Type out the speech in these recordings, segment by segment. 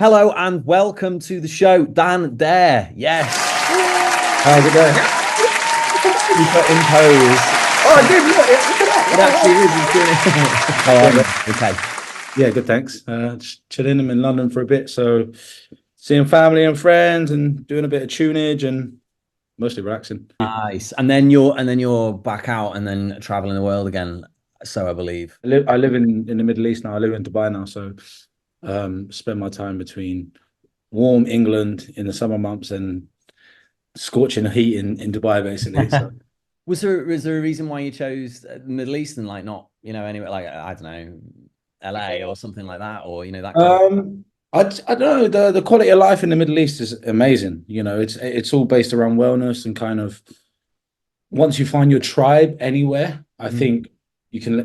Hello and welcome to the show, Dan Dare. Yes. How's it going? You put impose. Oh, I did. Look, It actually is. Okay. Yeah, good. Thanks. Just chilling. I'm in London for a bit, so seeing family and friends and doing a bit of tunage and mostly relaxing. Nice. And then you're back out and then traveling the world again. So I believe. I live in the Middle East now. I live in Dubai now, so spend my time between warm England in the summer months and scorching heat in Dubai, basically. So. Was there a reason why you chose the Middle East and like not anywhere like I don't know LA or something like that, or that kind of... I don't know, the quality of life in the Middle East is amazing. It's all based around wellness and kind of once you find your tribe anywhere, I think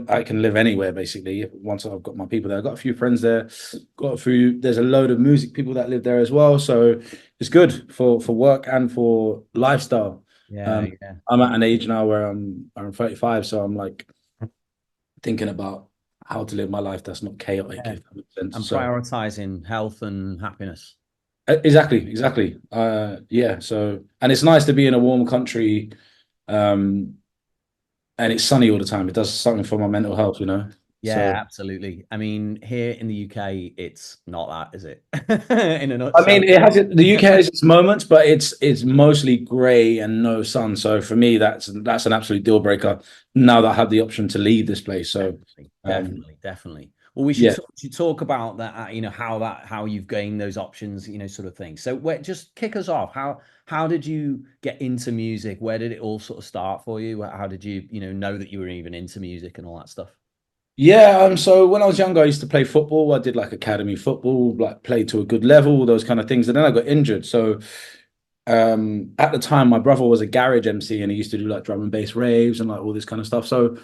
I can live anywhere basically. Once I've got my people there, I've got a few friends there, there's a load of music people that live there as well. So it's good for work and for lifestyle. Yeah. I'm at an age now where I'm 35, so I'm like thinking about how to live my life that's not chaotic, if that makes sense. And prioritizing health and happiness. Exactly. Yeah. So, and it's nice to be in a warm country, and it's sunny all the time. It does something for my mental health, Yeah, So, absolutely. I mean, here in the UK, it's not that, is it? In a nutshell. I mean, the UK has its moments, but it's mostly grey and no sun. So for me, that's an absolute deal breaker. Now that I have the option to leave this place, so definitely. Well, we should talk about that. How you've gained those options, sort of thing. So, just kick us off. How did you get into music? Where did it all sort of start for you? How did you know that you were even into music and all that stuff? Yeah, so when I was younger, I used to play football. I did like academy football, like played to a good level, those kind of things. And then I got injured. So at the time, my brother was a garage MC and he used to do like drum and bass raves and like all this kind of stuff. So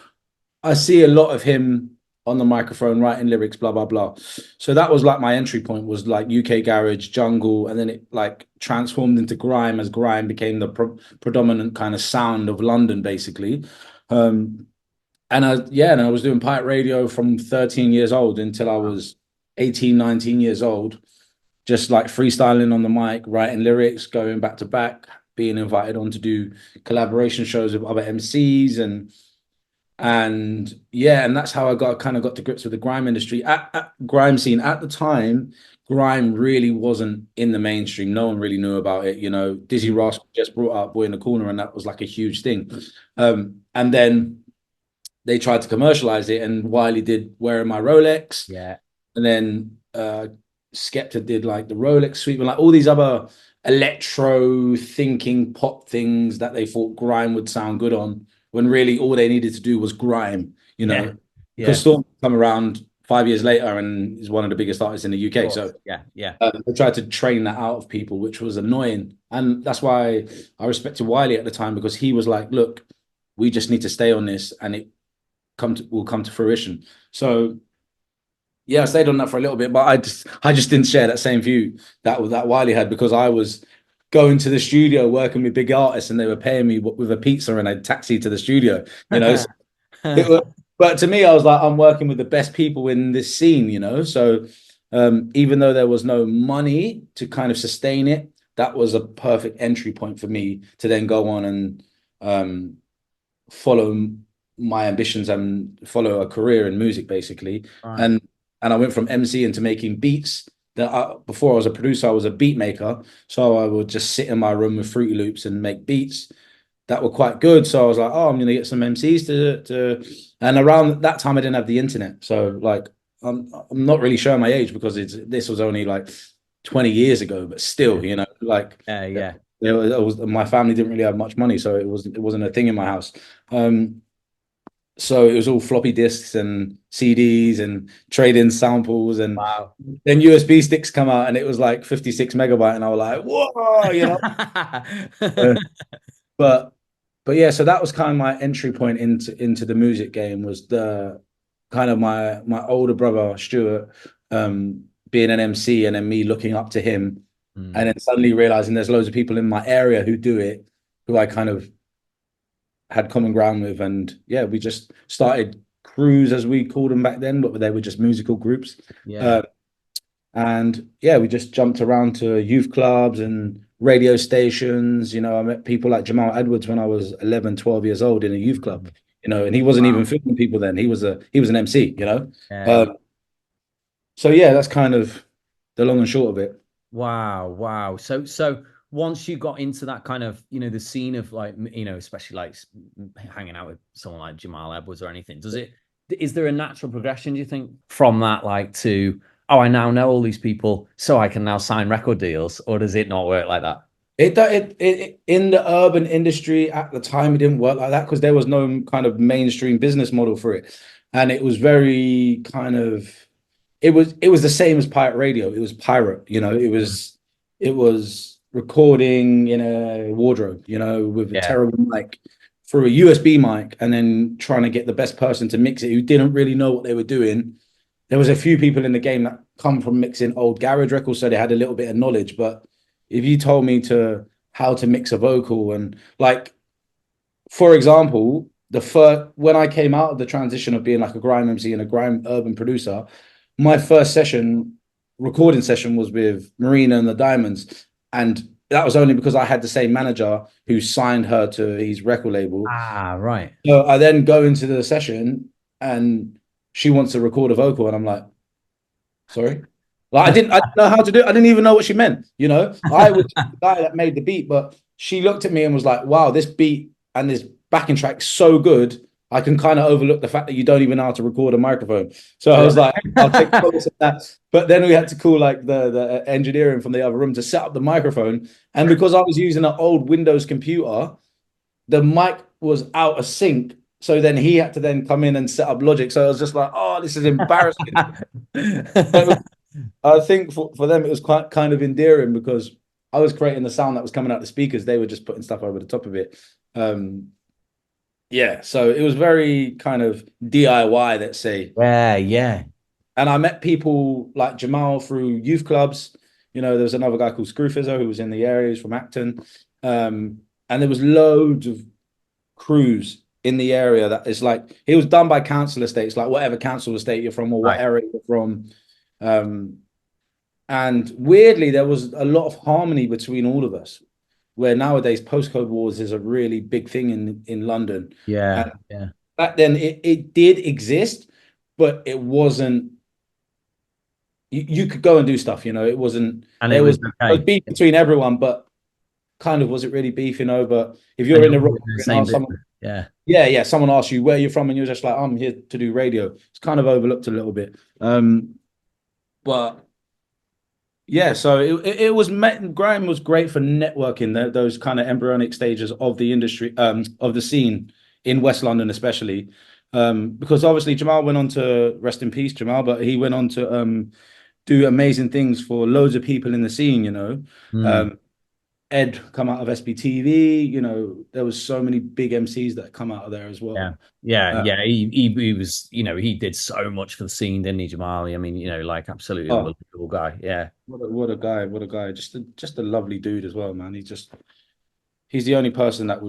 I see a lot of him on the microphone writing lyrics, blah, blah, blah. So that was like my entry point, was like UK garage, jungle, and then it like transformed into grime as grime became the predominant kind of sound of London, basically. And I was doing pirate radio from 13 years old until I was 18, 19 years old, just like freestyling on the mic, writing lyrics, going back to back, being invited on to do collaboration shows with other MCs and that's how I got to grips with the grime industry. At grime scene at the time, grime really wasn't in the mainstream. No one really knew about it. Dizzy Rascal just brought out Boy in the Corner, and that was like a huge thing. And then they tried to commercialize it, and Wiley did Wearing My Rolex. Yeah. And then Skepta did like the Rolex Sweep and like all these other electro thinking pop things that they thought grime would sound good on, when really all they needed to do was grime, because Storm come around 5 years later and is one of the biggest artists in the UK. So they tried to train that out of people, which was annoying. And that's why I respected Wiley at the time, because he was like, look, we just need to stay on this and it will come to fruition. So I stayed on that for a little bit, but I just didn't share that same view that Wiley had, because I was going to the studio working with big artists and they were paying me with a pizza and a taxi to the studio, but to me, I was like, I'm working with the best people in this scene, so even though there was no money to kind of sustain it, that was a perfect entry point for me to then go on and follow my ambitions and follow a career in music, basically. Right. And I went from MC into making beats. Before I was a producer, I was a beat maker. So I would just sit in my room with Fruity Loops and make beats that were quite good. So I was like, I'm going to get some MCs to. And around that time, I didn't have the internet. So like, I'm not really showing my age because this was only like 20 years ago, but still, like, my family didn't really have much money, so it wasn't a thing in my house. So it was all floppy disks and CDs and trade-in samples, and then USB sticks come out and it was like 56 megabyte, and I was like, whoa, but yeah, so that was kind of my entry point into the music game, was the kind of my older brother Stuart being an MC and then me looking up to him, and then suddenly realizing there's loads of people in my area who do it, who I kind of had common ground with, and we just started crews, as we called them back then, but they were just musical groups. And yeah, we just jumped around to youth clubs and radio stations. You know, I met people like Jamal Edwards when I was 11, 12 years old in a youth club, you know, and he wasn't even filming people then. He was an MC, you know. Yeah. So yeah, that's kind of the long and short of it. Wow. So once you got into that kind of, the scene of like, especially like hanging out with someone like Jamal Edwards or anything, is there a natural progression, do you think, from that, like to, oh, I now know all these people, so I can now sign record deals, or does it not work like that? It in the urban industry at the time, it didn't work like that because there was no kind of mainstream business model for it. And it was very kind of, it was the same as pirate radio. It was pirate, you know, it was recording in a wardrobe, you know, with a Yeah. terrible mic through a USB mic, and then trying to get the best person to mix it who didn't really know what they were doing. There was a few people in the game that come from mixing old garage records, so they had a little bit of knowledge. But if you told me to how to mix a vocal, and like, for example, the first when I came out of the transition of being like a grime MC and a grime urban producer, my first recording session was with Marina and the Diamonds. And that was only because I had the same manager who signed her to his record label. Ah, right. So I then go into the session and she wants to record a vocal, and I'm like, sorry. Like I didn't know how to do it. I didn't even know what she meant. You know, I was the guy that made the beat, but she looked at me and was like, wow, this beat and this backing track so good. I can kind of overlook the fact that you don't even know how to record a microphone. So I was like, I'll take notice of that. But then we had to call like the engineering from the other room to set up the microphone. And because I was using an old Windows computer, the mic was out of sync. So then he had to then come in and set up Logic. So I was just like, oh, this is embarrassing. I think for them, it was quite kind of endearing because I was creating the sound that was coming out the speakers. They were just putting stuff over the top of it. Yeah, so it was very kind of DIY, let's say. Yeah. And I met people like Jamal through youth clubs. You know, there was another guy called Screwfizzo who was in the area, he's from Acton. And there was loads of crews in the area that is like, it was done by council estates, like whatever council estate you're from or what area you're from. And weirdly, there was a lot of harmony between all of us, where nowadays postcode wars is a really big thing in London. Yeah. Back then it did exist, but it wasn't, you could go and do stuff, you know, it wasn't, And there it was was beef between everyone, but kind of, was it really beef, you know? But if you're in the rock, someone asks you where you're from and you're just like, I'm here to do radio, it's kind of overlooked a little bit. But yeah, so it was grime was great for networking, those kind of embryonic stages of the industry, of the scene in West London, especially, because obviously Jamal went on to, rest in peace, Jamal, but he went on to do amazing things for loads of people in the scene, you know. Ed come out of SBTV, you know, there was so many big MCs that come out of there as well. Yeah. He was, you know, he did so much for the scene, didn't he, Jamali? I mean, you know, like absolutely unbelievable guy. Yeah. What a guy. Just a lovely dude as well, man. He's the only person that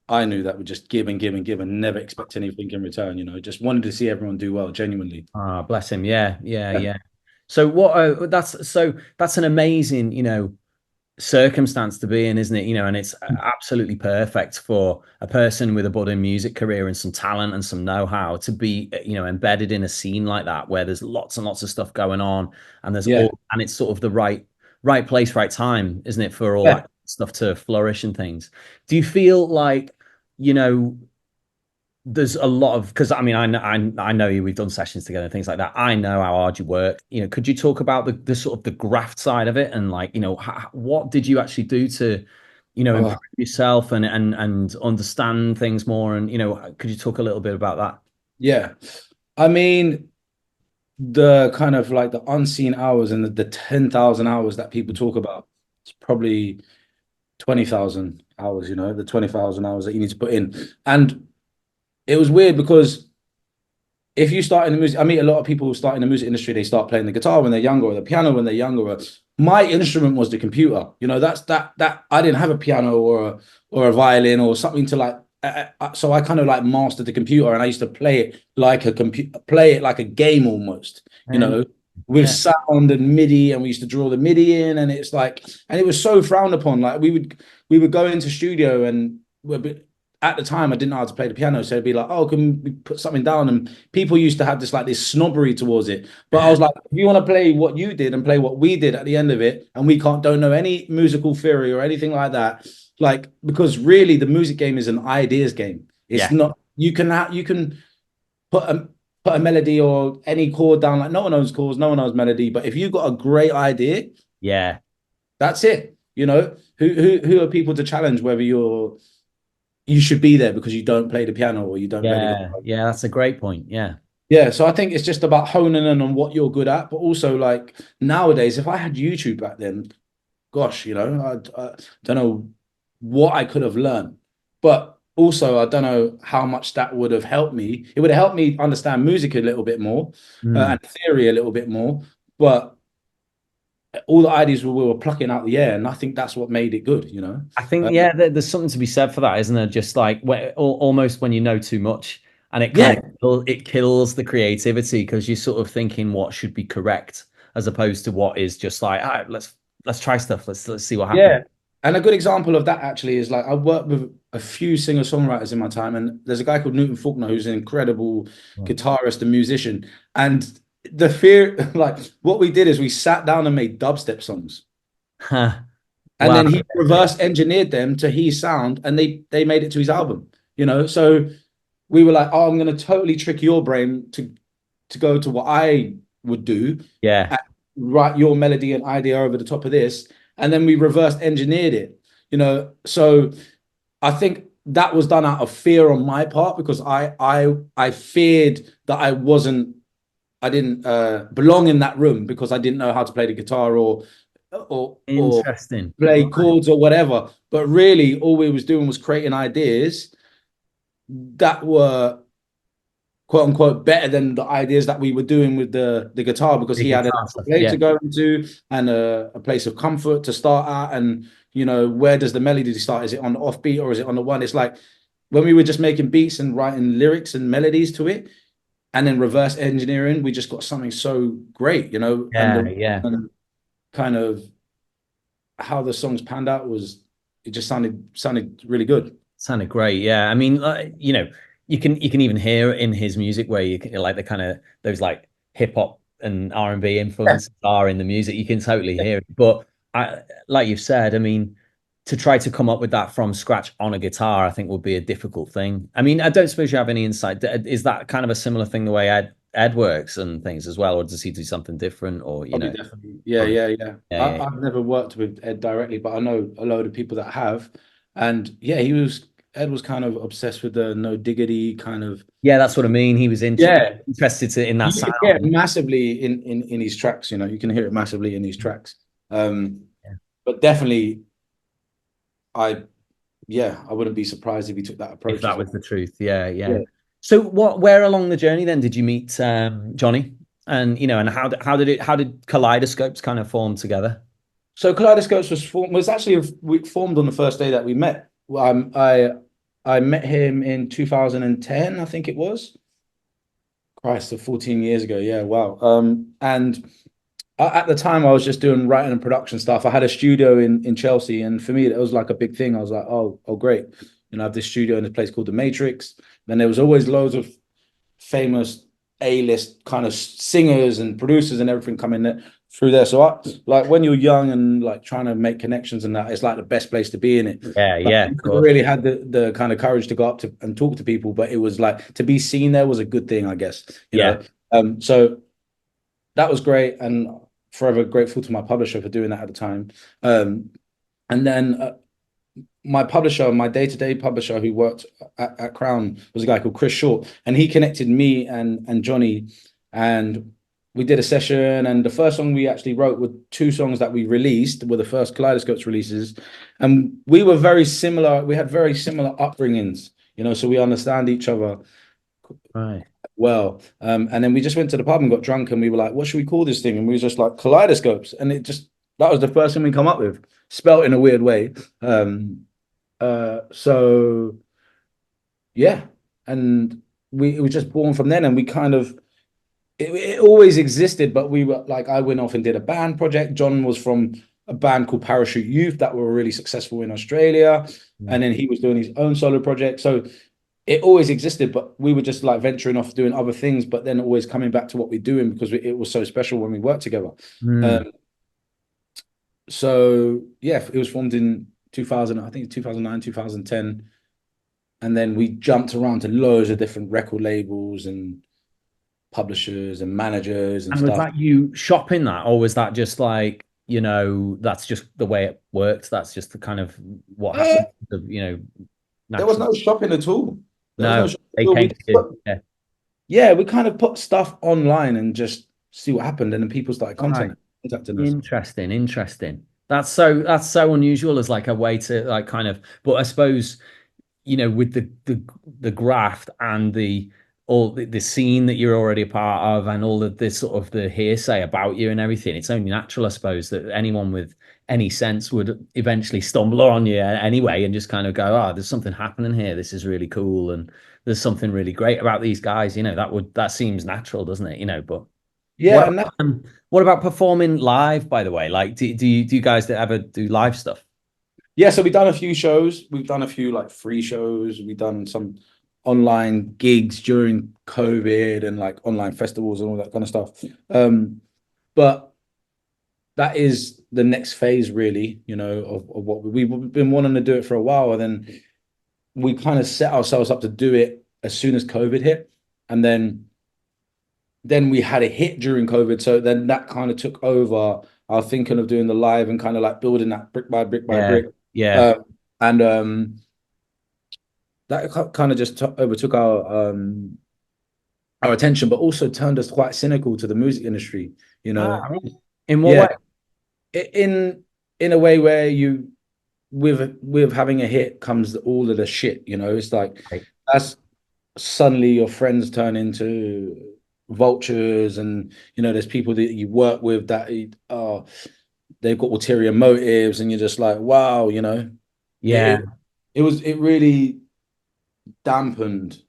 I knew that would just give and give and give and never expect anything in return, you know, just wanted to see everyone do well, genuinely. Ah, bless him. Yeah. So that's an amazing, you know, circumstance to be in, isn't it? You know, and it's absolutely perfect for a person with a budding music career and some talent and some know-how to be, you know, embedded in a scene like that where there's lots and lots of stuff going on, and and it's sort of the right place, right time, isn't it, for all that stuff to flourish and things. Do you feel like, you know, there's a lot of, because I mean, I know you, we've done sessions together and things like that. I know how hard you work. You know, could you talk about the sort of the graft side of it, and like, you know, what did you actually do to, you know, improve yourself and understand things more? And, you know, could you talk a little bit about that? Yeah, I mean, the kind of like the unseen hours and the 10,000 hours that people talk about, it's probably 20,000 hours, you know, the 20,000 hours that you need to put in. And it was weird because if you start in the music, I meet a lot of people who start in the music industry, they start playing the guitar when they're younger, or the piano when they're younger. My instrument was the computer. You know, that I didn't have a piano or a violin or something to like, so I kind of like mastered the computer, and I used to play it like a game almost, you know. with sound and MIDI, and we used to draw the MIDI in, and it's like, and it was so frowned upon. Like we would go into studio, and at the time I didn't know how to play the piano, so it'd be like, oh, can we put something down? And people used to have this like this snobbery towards it. But I was like, if you want to play what you did and play what we did at the end of it, and we don't know any musical theory or anything like that, like, because really the music game is an ideas game. It's not, you can put a melody or any chord down, like no one knows chords, no one knows melody, but if you've got a great idea, that's it. You know, who are people to challenge whether you should be there because you don't play the piano or you don't that's a great point. So I think it's just about honing in on what you're good at, but also like nowadays, if I had YouTube back then, gosh, you know, I don't know what I could have learned, but also I don't know how much that would have helped me. It would have helped me understand music a little bit more and theory a little bit more, but all the ideas we were plucking out the air, and I think that's what made it good, you know. I think there's something to be said for that, isn't there? Just like almost when you know too much, and it kills the creativity because you're sort of thinking what should be correct as opposed to what is just like, all right, let's try stuff, let's see what happens. And a good example of that actually is like I worked with a few singer-songwriters in my time, and there's a guy called Newton Faulkner who's an incredible guitarist and musician. And the fear, like what we did is we sat down and made dubstep songs. And then he reverse engineered them to his sound, and they made it to his album, you know. So we were like, oh, I'm going to totally trick your brain to go to what I would do. And write your melody and idea over the top of this. And then we reverse engineered it, you know. So I think that was done out of fear on my part, because I feared that I didn't belong in that room because I didn't know how to play the guitar or play chords or whatever. But really all we was doing was creating ideas that were quote unquote better than the ideas that we were doing with the guitar, because he had a place to go into and a place of comfort to start at. And you know, where does the melody start? Is it on the offbeat or is it on the one? It's like when we were just making beats and writing lyrics and melodies to it and then reverse engineering, we just got something so great, you know. And kind of how the songs panned out was, it just sounded really good. Sounded great. I mean, you know, you can even hear it in his music where you can, like, the kind of those like hip hop and R&B influences are in the music. You can totally hear it. But like you've said, I mean, to try to come up with that from scratch on a guitar, I think would be a difficult thing. I mean, I don't suppose you have any insight. Is that kind of a similar thing the way Ed works and things as well, or does he do something different? Or you know, definitely. I've never worked with Ed directly, but I know a load of people that have, and Ed was kind of obsessed with the no diggity kind of. That's what I mean. He was interested in that sound. Massively in his tracks. You know, you can hear it massively in his tracks. But definitely, I wouldn't be surprised if he took that approach. If that was the truth, So where along the journey then did you meet Johnny? And you know, and how did Kaleidoscopes kind of form together? So Kaleidoscopes was actually formed on the first day that we met. I met him in 2010, I think it was. Christ, so 14 years ago. Yeah, wow. And at the time, I was just doing writing and production stuff. I had a studio in Chelsea, and for me, it was like a big thing. I was like, oh, great. You know, I have this studio in a place called The Matrix. Then there was always loads of famous A-list kind of singers and producers and everything coming there through there. So like when you're young and like trying to make connections and that, it's like the best place to be in it. I really had the kind of courage to go up to and talk to people, but it was like to be seen there was a good thing, I guess. You know? So that was great, and forever grateful to my publisher for doing that at the time. And then my publisher, my day-to-day publisher who worked at Crown, was a guy called Chris Short, and he connected me and Johnny, and we did a session. And the first song we actually wrote were two songs that we released, were the first Kaleidoscopes releases, and we were very similar. We had very similar upbringings, you know, so we understand each other well. And then we just went to the pub and got drunk, and we were like, what should we call this thing? And we was just like Kaleidoscopes, and that was the first thing we come up with, spelt in a weird way. So yeah, and we were just born from then, and we kind of it always existed, but we were like, I went off and did a band project. John was from a band called Parachute Youth that were really successful in Australia. Mm. And then he was doing his own solo project. So it always existed, but we were just like venturing off doing other things, but then always coming back to what we're doing because it was so special when we worked together. Mm. So yeah, it was formed in 2000, I think 2009, 2010. And then we jumped around to loads of different record labels and publishers and managers and And was stuff. that you shopping that, or was that just like, that's just the way it worked? That's just the kind of what Uh, happened, there was naturally. no shopping at all. There was no No, shopping they at all. came to you. Yeah. Yeah, we kind of put stuff online and just see what happened, and then people started Right. contacting us. Interesting. Interesting. That's so unusual as like a way to like kind of, but I suppose, with the graft and the scene that you're already a part of and all of this sort of the hearsay about you and everything, it's only natural, I suppose, that anyone with any sense would eventually stumble on you anyway and just kind of go, oh, there's something happening here. This is really cool. And there's something really great about these guys. That seems natural, doesn't it? But Yeah, what and that what about performing live, by the way? Like, do you guys ever do live stuff? yeah, so we've done a few shows. We've done a few like free shows. We've done some online gigs during COVID and like online festivals and all that kind of stuff. But that is the next phase, really, of what we've been wanting to do it for a while. And then we kind of set ourselves up to do it as soon as COVID hit. And then we had a hit during COVID. So then that kind of took over our thinking of doing the live and kind of like building that brick by brick by Yeah. brick. Yeah. And that kind of just overtook our attention, but also turned us quite cynical to the music industry, you know. Really? In what Yeah, way? in a way where you with having a hit comes all of the shit, it's like Right. that's suddenly your friends turn into vultures, and there's people that you work with that are they've got ulterior motives, and you're just like, wow, Yeah. it really dampened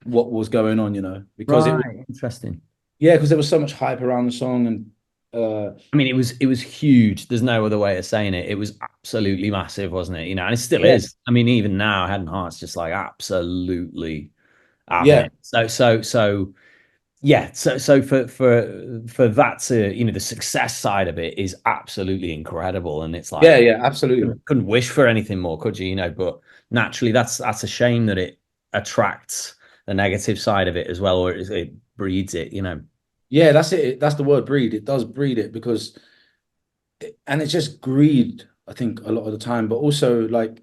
what was going on, because it was, Right. Interesting. yeah, because there was so much hype around the song, and I mean, it was huge. There's no other way of saying it. It was absolutely massive, wasn't it? And it still yeah, is. I mean, even now, Head and Heart's just like absolutely having yeah, it. So yeah. So for that to, the success side of it is absolutely incredible. And it's like yeah, absolutely. couldn't wish for anything more, could you? But naturally, that's a shame that it attracts the negative side of it as well, or it breeds it. Yeah, that's it. That's the word, breed. It does breed it because, and it's just greed, I think, a lot of the time. But also, like,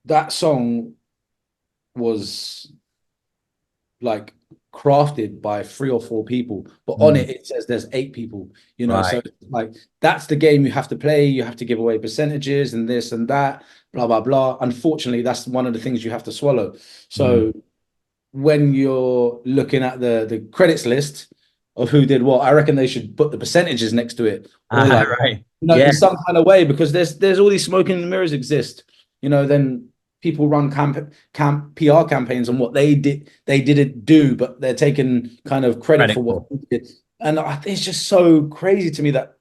that song was like crafted by 3 or 4 people, but on Mm. it says there's 8 people. Right. So like that's the game you have to play. You have to give away percentages and this and that, blah blah blah. Unfortunately, that's one of the things you have to swallow. Mm. So when you're looking at the credits list of who did what, I reckon they should put the percentages next to it, or like, Right. Yeah. in some kind of way, because there's all these smoke and mirrors exist. Then people run PR campaigns on what they didn't do, but they're taking kind of credit for what they did. And I think it's just so crazy to me that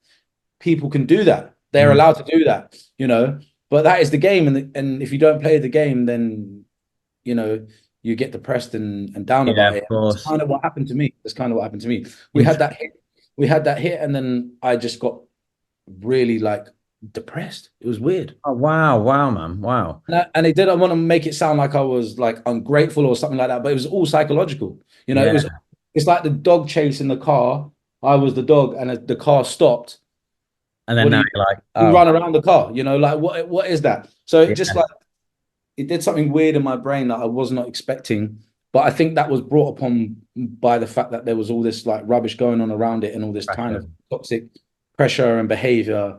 people can do that. They're Mm. allowed to do that. But that is the game, and if you don't play the game, then you know you get depressed and down Yeah, about of it. It's course. kind of what happened to me. That's kind of what happened to me. We had Int- that hit. We had that hit, and then I just got really like depressed. It was weird. Oh, wow. Wow, man. Wow. And they didn't want to make it sound like I was like ungrateful or something like that, but it was all psychological. Yeah. It's like the dog chasing the car. I was the dog, and the car stopped. And then What do now you, you're like, you oh, run around the car? Like what is that? So it just yeah. like it did something weird in my brain that I was not expecting. But I think that was brought upon by the fact that there was all this like rubbish going on around it and all this kind Pressure. of toxic pressure and behavior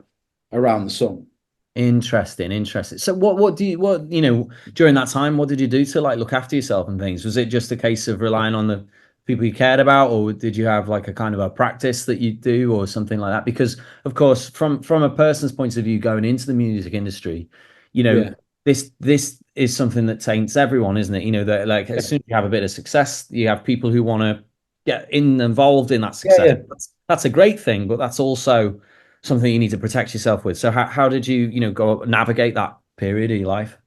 around the song. Interesting, interesting. So during that time, what did you do to like look after yourself and things? Was it just a case of relying on the people you cared about, or did you have like a kind of a practice that you do or something like that? Because of course, from a person's point of view going into the music industry, you know, Yeah. this is something that taints everyone, isn't it? You know, that like as soon as you have a bit of success, you have people who want to get involved in that Yeah, success. yeah. That's a great thing, but that's also something you need to protect yourself with. So how did you, go navigate that period of your life?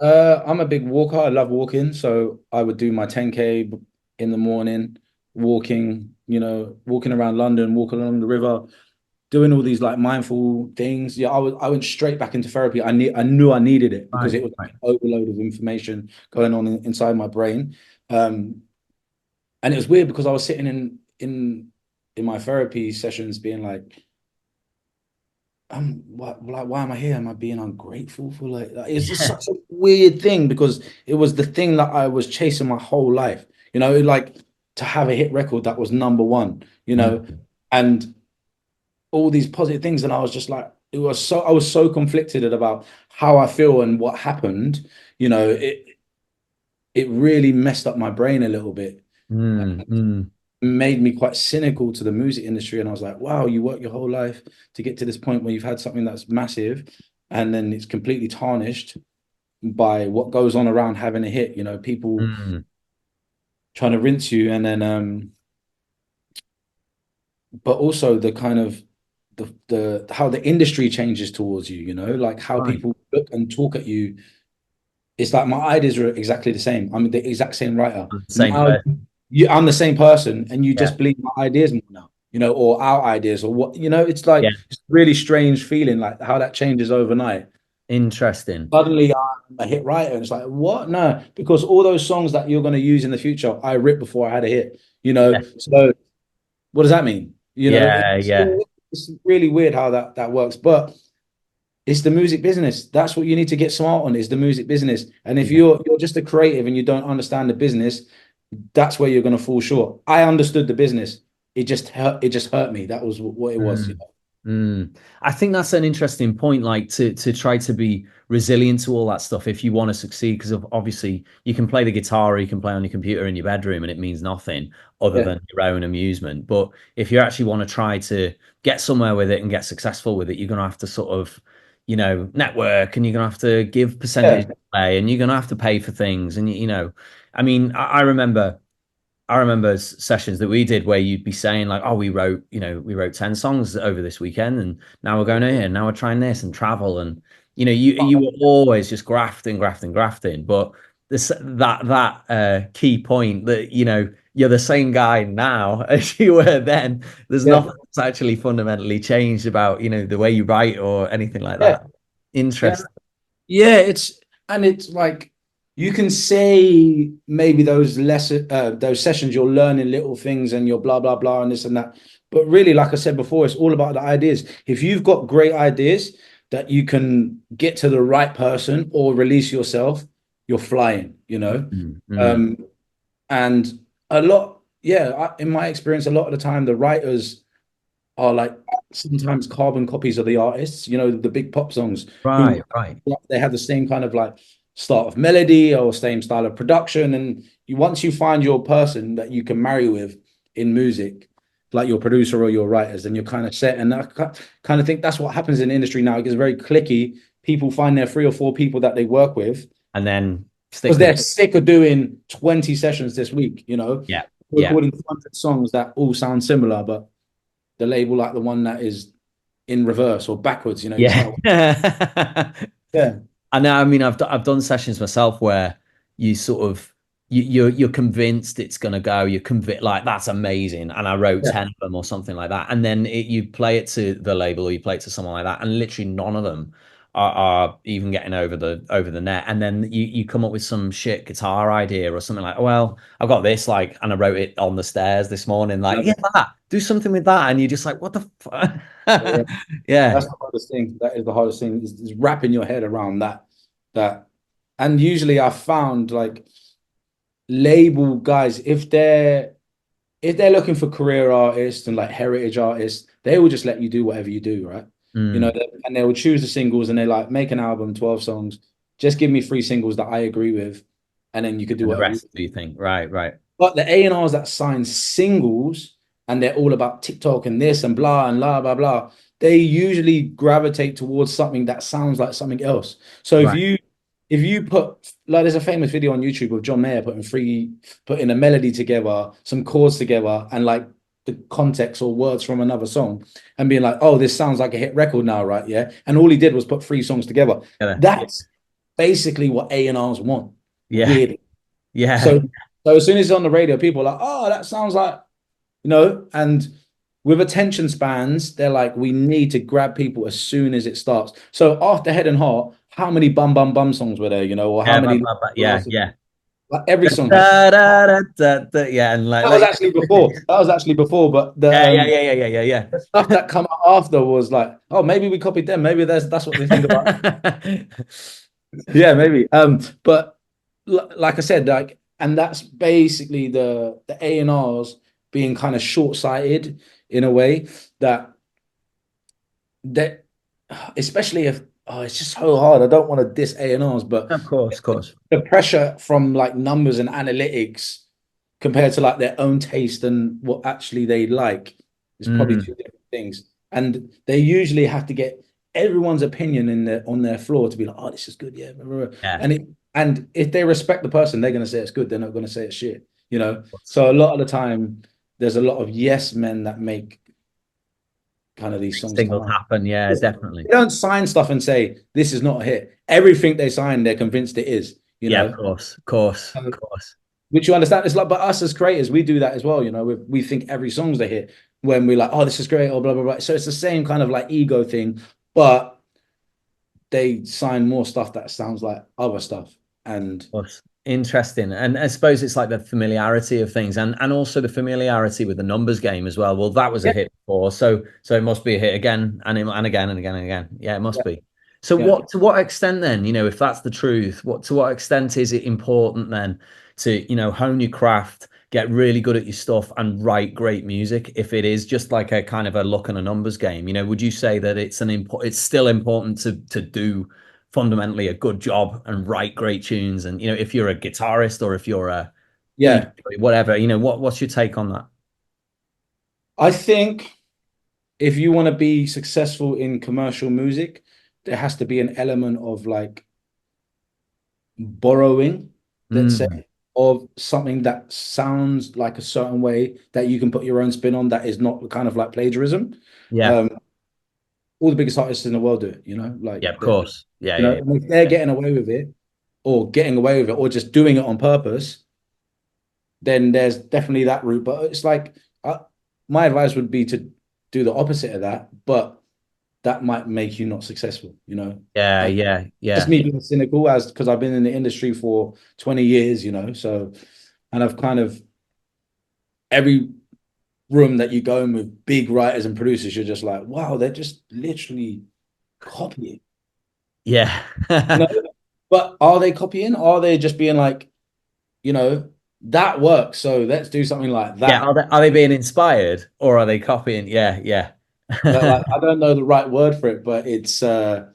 I'm a big walker. I love walking. So I would do my 10K in the morning, walking, walking around London, walking along the river, doing all these like mindful things. Yeah, I went straight back into therapy. I knew I needed it because Right, it was right. an overload of information going on inside my brain. Um, and it was weird because I was sitting in my therapy sessions being like, why am I here? Am I being ungrateful for it's just Yeah. such a weird thing because it was the thing that I was chasing my whole life, like to have a hit record that was number one, Mm, and all these positive things. And I was just like, I was so conflicted about how I feel and what happened, it really messed up my brain a little bit. mm. Made me quite cynical to the music industry. And I was like, wow, you work your whole life to get to this point where you've had something that's massive and then it's completely tarnished by what goes on around having a hit, people Mm. trying to rinse you. And then, but also the kind of the how the industry changes towards you, like how Right. people look and talk at you. It's like my ideas are exactly the same. I'm the exact same writer. Same Now person. I'm the same person and you Yeah. just believe my ideas more now, or our ideas or what, it's like Yeah. it's a really strange feeling like how that changes overnight. Interesting. Suddenly I'm a hit writer and it's like, what? No, because all those songs that you're going to use in the future, I wrote before I had a hit, Yeah. So what does that mean? Yeah. Yeah. It's really weird how that works, but it's the music business. That's what you need to get smart on is the music business. And if Yeah. you're just a creative and you don't understand the business, that's where you're going to fall short. I understood the business. It just hurt me. That was what it was. Mm. I think that's an interesting point, like to try to be resilient to all that stuff if you want to succeed, because obviously you can play the guitar or you can play on your computer in your bedroom and it means nothing other Yeah, than your own amusement. But if you actually want to try to get somewhere with it and get successful with it, you're gonna have to sort of, network, and you're gonna have to give yeah, percentage away, and you're gonna have to pay for things. And I mean, I remember sessions that we did where you'd be saying like, "Oh, we wrote 10 songs over this weekend, and now we're going here, and now we're trying this and travel." And you were always just grafting, grafting, grafting. But this that key point that you're the same guy now as you were then. There's yeah, nothing that's actually fundamentally changed about the way you write or anything like yeah, that. yeah. Interesting. Yeah, it's like you can say maybe those sessions you're learning little things and you're blah blah blah and this and that. But really, like I said before, it's all about the ideas. If you've got great ideas that you can get to the right person or release yourself, you're flying. Mm, mm. Um, and a lot, yeah, in my experience, a lot of the time the writers are like sometimes carbon copies of the artists, the big pop songs Right, who right. they have the same kind of like start of melody or same style of production. And once you find your person that you can marry with in music, like your producer or your writers, then you're kind of set. And I kind of think that's what happens in the industry now. It gets very clicky. People find their 3 or 4 people that they work with And then because stick with they're it. sick of doing 20 sessions this week, Yeah, yeah. recording 200 songs that all sound similar, but the label like the one that is in reverse or backwards. You're just Yeah. like, yeah, I know. I mean, I've done sessions myself where you sort of you're convinced it's gonna go. You're convinced like that's amazing, and I wrote yeah, 10 of them or something like that. And then you play it to the label or you play it to someone like that, and literally none of them are even getting over the net. And then you come up with some shit guitar idea or something like, well, I've got this like, and I wrote it on the stairs this morning. Like, love yeah, it. do something with that, and you're just like, what the fuck? Yeah. Yeah. That's the hardest thing. That is the hardest thing is wrapping your head around that. And usually I found like label guys, if they're looking for career artists and like heritage artists, they will just let you do whatever you do, right? Mm. And they will choose the singles and they like make an album, 12 songs. Just give me 3 singles that I agree with, and then you could do And the whatever you rest, do you think? Right, right. But the A&Rs that sign singles and they're all about TikTok and this and blah blah blah, they usually gravitate towards something that sounds like something else. So if Right. you if you put like there's a famous video on YouTube of John Mayer putting a melody together, some chords together, and like the context or words from another song, and being like, oh, this sounds like a hit record now, right? Yeah. And all he did was put three songs together. Yeah. That's basically what A&Rs want. Yeah. Weird. Yeah. So as soon as it's on the radio, people are like, oh, that sounds like, and with attention spans, they're like, we need to grab people as soon as it starts. So after Head and Heart, how many bum bum bum songs were there, or how Yeah. many Yeah. Yeah. like every song had, Da, da, da, da, da, yeah, and that was actually before. That was actually before, but yeah. the stuff that come out after was like, oh, maybe we copied them. Maybe that's what they think about. Yeah, maybe. But like I said, like, and that's basically the A&Rs being kind of short-sighted in a way that especially if it's just so hard. I don't want to diss A&Rs, but Of course. the pressure from like numbers and analytics compared to like their own taste and what actually they like is probably two different things. And they usually have to get everyone's opinion on their floor to be like, oh, this is good, yeah. Yeah. And if they respect the person, they're gonna say it's good. They're not gonna say it's shit. So a lot of the time, there's a lot of yes men that make kind of these songs Singles happen, yeah, definitely. They don't sign stuff and say this is not a hit. Everything they sign, they're convinced it is. Yeah, of course. Which you understand? It's like, but us as creators, we do that as well. We think every song's a hit when we're like, oh, this is great, or blah blah blah. So it's the same kind of like ego thing, but they sign more stuff that sounds like other stuff. And interesting. And I suppose it's like the familiarity of things and also the familiarity with the numbers game as well. Well, that was a hit before, so it must be a hit again and again and again and again. Yeah, it must be. So to what extent then, if that's the truth, to what extent is it important then to, hone your craft, get really good at your stuff and write great music if it is just like a kind of a luck and a numbers game? Would you say that it's still important to do fundamentally a good job and write great tunes? And if you're a guitarist or if you're a whatever, what's your take on that? I think if you want to be successful in commercial music, there has to be an element of like borrowing, let's say, of something that sounds like a certain way that you can put your own spin on, that is not kind of like plagiarism. Yeah. All the biggest artists in the world do it, like, yeah, of course. Yeah, And if they're getting away with it or just doing it on purpose, then there's definitely that route. But it's like, my advice would be to do the opposite of that, but that might make you not successful, Yeah. Just me being cynical because I've been in the industry for 20 years, so, and I've kind of, every room that you go in with big writers and producers, you're just like, wow, they're just literally copying. Yeah. But are they copying? Or are they just being like, that works, so let's do something like that? Yeah, are they being inspired or are they copying? Yeah. Like, I don't know the right word for it, but it's they're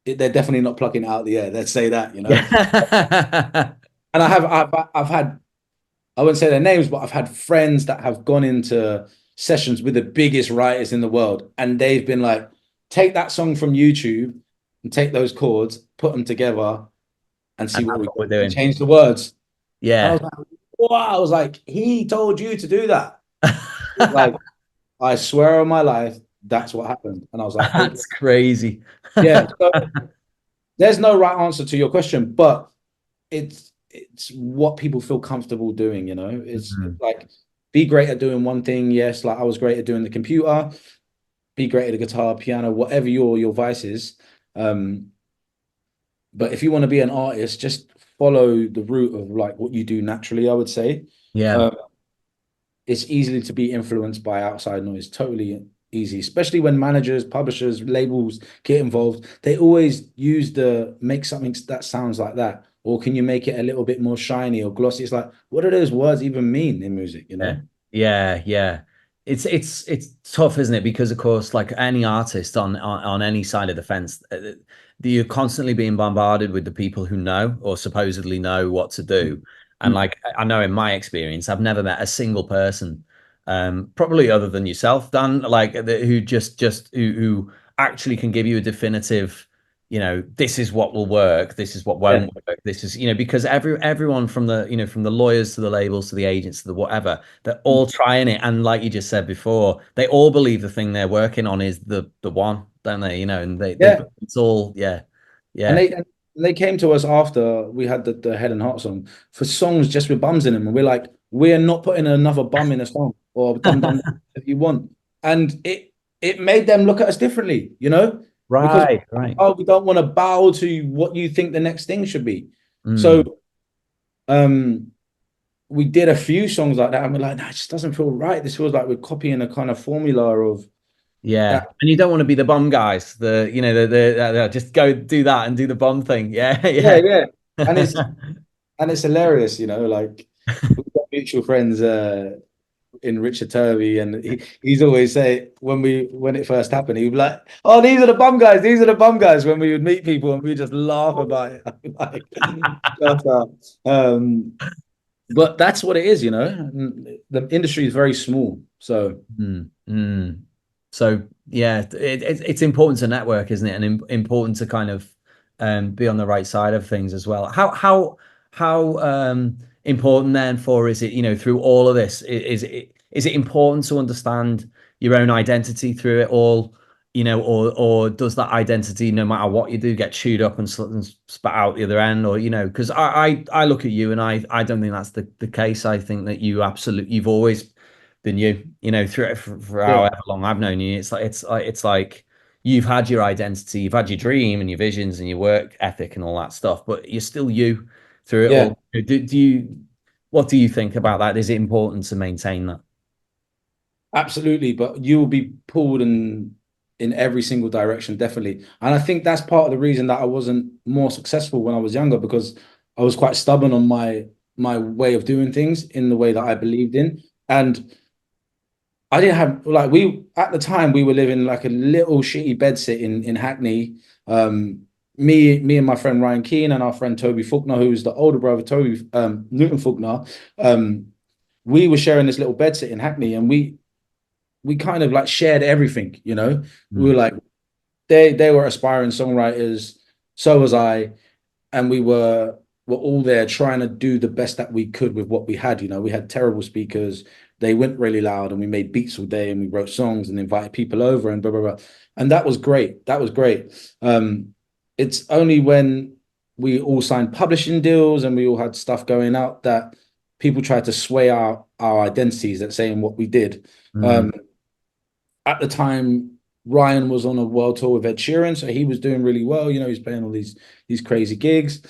definitely not plucking it out of the air. Let's say that, And I've had, I wouldn't say their names, but I've had friends that have gone into sessions with the biggest writers in the world, and they've been like, take that song from YouTube and take those chords, put them together, and see what we're doing. Change the words. Yeah. I was like, he told you to do that. Like, I swear on my life, that's what happened. And I was like, that's crazy. Yeah. So there's no right answer to your question, but it's what people feel comfortable doing, It's like, be great at doing one thing. Yes, like I was great at doing the computer, be great at the guitar, piano, whatever your vice is. But if you want to be an artist, just follow the route of like what you do naturally, I would say. Yeah. It's easy to be influenced by outside noise. Totally easy, especially when managers, publishers, labels get involved. They always use make something that sounds like that. Or can you make it a little bit more shiny or glossy? It's like, what do those words even mean in music, Yeah. It's tough, isn't it? Because of course, like any artist on any side of the fence, you're constantly being bombarded with the people who know or supposedly know what to do. And like, I know in my experience, I've never met a single person, probably other than yourself, Dan, like who actually can give you a definitive this is what will work, this is what won't work, this is, because everyone from the, from the lawyers to the labels to the agents to the whatever, they're all trying it. And like you just said before, they all believe the thing they're working on is the one, don't they? And it's all, yeah. And they came to us after we had the Head and Heart song for songs just with bums in them. And we're like, we're not putting another bum in a song or dum dum if you want. And it made them look at us differently, because Right. we don't want to bow to what you think the next thing should be. Mm. So we did a few songs like that, and we're like, no, it just doesn't feel right. This feels like we're copying a kind of formula of and you don't want to be the bum guys, the just go do that and do the bum thing. Yeah. And it's hilarious, like we've got mutual friends in Richard Turvey, and he's always say when it first happened, he'd be like, "Oh, these are the bum guys. These are the bum guys." When we would meet people, and we just laugh about it. Like, but that's what it is, The industry is very small, so. So yeah, it's important to network, isn't it? And important to kind of be on the right side of things as well. How important then is it, through all of this, is it important to understand your own identity through it all, or does that identity, no matter what you do, get chewed up and spat out the other end, or because I look at you and I don't think that's the case. I think that you've always been you, through it for however long I've known you. It's like you've had your identity, you've had your dream and your visions and your work ethic and all that stuff, but you're still you through it all. What do you think about that? Is it important to maintain that? Absolutely, but you will be pulled in every single direction, definitely. And I think that's part of the reason that I wasn't more successful when I was younger, because I was quite stubborn on my way of doing things in the way that I believed in. And I didn't have, like, at the time we were living like a little shitty bedsit in Hackney. Me and my friend Ryan Keane and our friend Toby Faulkner, who was the older brother, Toby Newton Faulkner, we were sharing this little bedsit in Hackney, and we kind of like shared everything, We were like, they were aspiring songwriters, so was I, and we were all there trying to do the best that we could with what we had. We had terrible speakers. They went really loud, and we made beats all day, and we wrote songs and invited people over and blah, blah, blah. And that was great. It's only when we all signed publishing deals and we all had stuff going out that people tried to sway our identities at saying what we did. At the time, Ryan was on a world tour with Ed Sheeran, so he was doing really well. He's playing all these crazy gigs.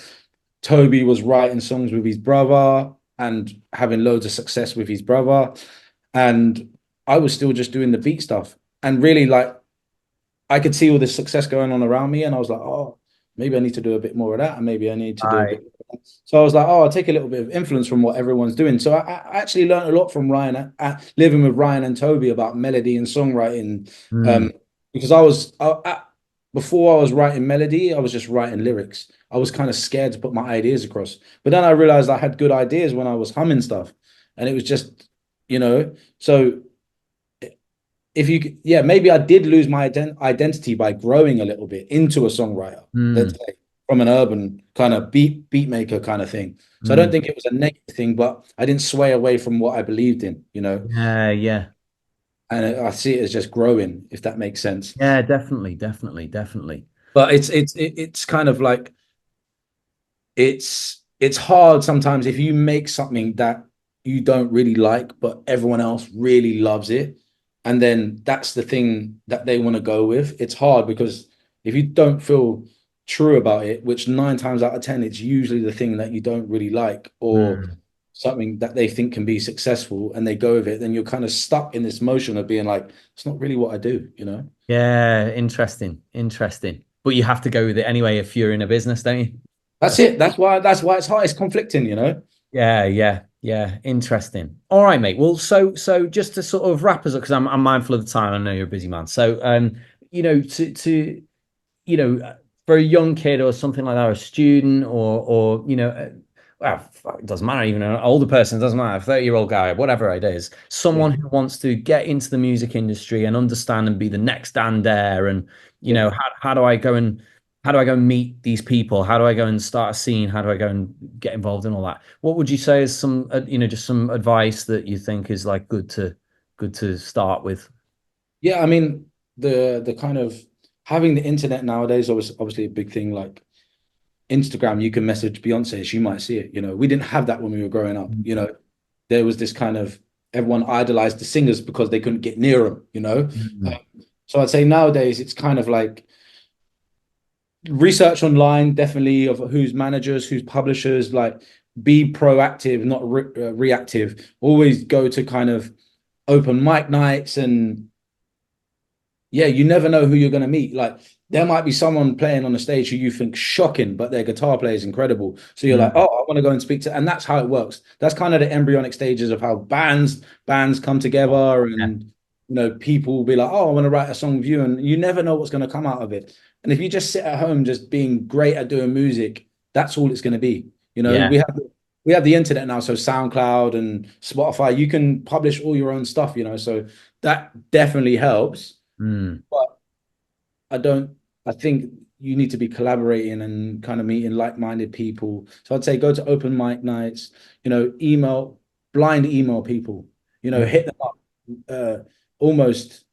Toby was writing songs with his brother and having loads of success with his brother. And I was still just doing the beat stuff. And really, like, I could see all this success going on around me, and I was like, oh, maybe I need to do a bit more of that, and maybe I need to do a bit more of that. So I was like, oh, I'll take a little bit of influence from what everyone's doing. So I actually learned a lot from Ryan, living with Ryan and Toby, about melody and songwriting. Because before I was writing melody, I was just writing lyrics. I was kind of scared to put my ideas across. But then I realized I had good ideas when I was humming stuff. And it was just, so maybe I did lose my identity by growing a little bit into a songwriter, let's say, from an urban kind of beat maker kind of thing. So I don't think it was a negative thing, but I didn't sway away from what I believed in, Yeah. And I see it as just growing, if that makes sense. Yeah, definitely. But it's kind of like, it's hard sometimes if you make something that you don't really like, but everyone else really loves it, and then that's the thing that they want to go with. It's hard because if you don't feel true about it, which 9 times out of 10, it's usually the thing that you don't really like, or something that they think can be successful, and they go with it, then you're kind of stuck in this motion of being like, it's not really what I do, Yeah, interesting. But you have to go with it anyway if you're in a business, don't you? That's it. That's why it's hard. It's conflicting, Yeah. Interesting. All right, mate. Well, so just to sort of wrap us up, because I'm mindful of the time. I know you're a busy man. So, to for a young kid or something like that, or a student, or well, it doesn't matter, even an older person, it doesn't matter, a 30-year-old guy, whatever it is, someone who wants to get into the music industry and understand and be the next Dan Dare, and how do I go and how do I go and meet these people? How do I go and start a scene? How do I go and get involved in all that? What would you say is some, just some advice that you think is like good to start with? Yeah, I mean, the kind of having the internet nowadays was obviously a big thing. Like Instagram, you can message Beyonce, she might see it. We didn't have that when we were growing up. There was this kind of everyone idolized the singers. They couldn't get near them. Mhm. So I'd say nowadays it's kind of like research online, definitely, of who's managers, who's publishers. Like, be proactive, not reactive. Always go to kind of open mic nights, and yeah, you never know who you're going to meet. Like, there might be someone playing on the stage who you think shocking, but their guitar player is incredible. So you're like, Mm. oh, I want to go and speak to, and that's how it works. That's kind of the embryonic stages of how bands come together, Yeah. and people will be like, oh, I want to write a song with you, and you never know what's going to come out of it. And if you just sit at home, just being great at doing music, that's all it's going to be. Yeah. We have the internet now, so SoundCloud and Spotify, you can publish all your own stuff. So that definitely helps. Mm. But I don't, I think you need to be collaborating and kind of meeting like-minded people. So I'd say go to open mic nights, blind email people, Mm. hit them up, almost,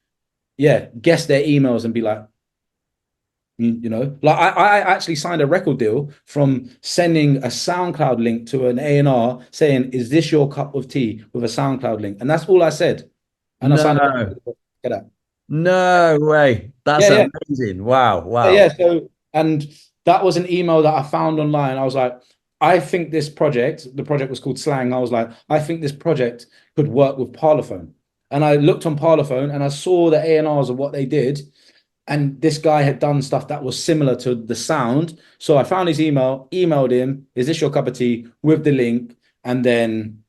yeah, guess their emails and be like, like I actually signed a record deal from sending a SoundCloud link to an A&R saying, is this your cup of tea, with a SoundCloud link? And that's all I said. And I signed a No, record deal. Get that. no way. That's Yeah, yeah. amazing. Wow. Yeah, Wow. yeah. So, and that was an email that I found online. I was like, I think this project, the project was called Slang. I was like, I think this project could work with Parlophone. And I looked on Parlophone and I saw the A&Rs of what they did. And this guy had done stuff that was similar to the sound. So I found his email, emailed him, is this your cup of tea, with the link, and then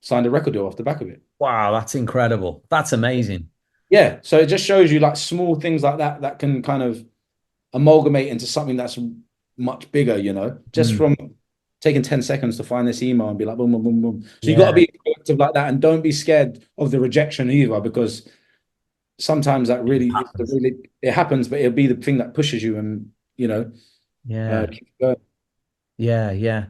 signed a record deal off the back of it. Wow, that's incredible. That's amazing. Yeah. So it just shows you like small things like that that can kind of amalgamate into something that's much bigger, just Mm. from taking 10 seconds to find this email and be like, boom, boom, boom, boom. So you got to Yeah. be proactive like that, and don't be scared of the rejection either, because sometimes that It really, happens. it happens, but it'll be the thing that pushes you and, Yeah. keep going. Yeah. Yeah.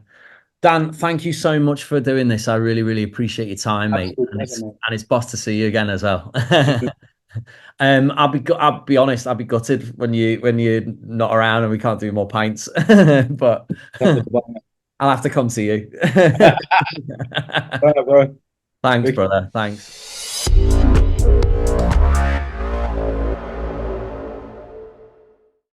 Dan, thank you so much for doing this. I really, really appreciate your time, mate. Absolute And pleasure, it's man. boss to see you again as well. I'll be honest, I'll be gutted when you're not around and we can't do more pints. But I'll have to come to you. Bye, bro. Thanks, brother. Thanks.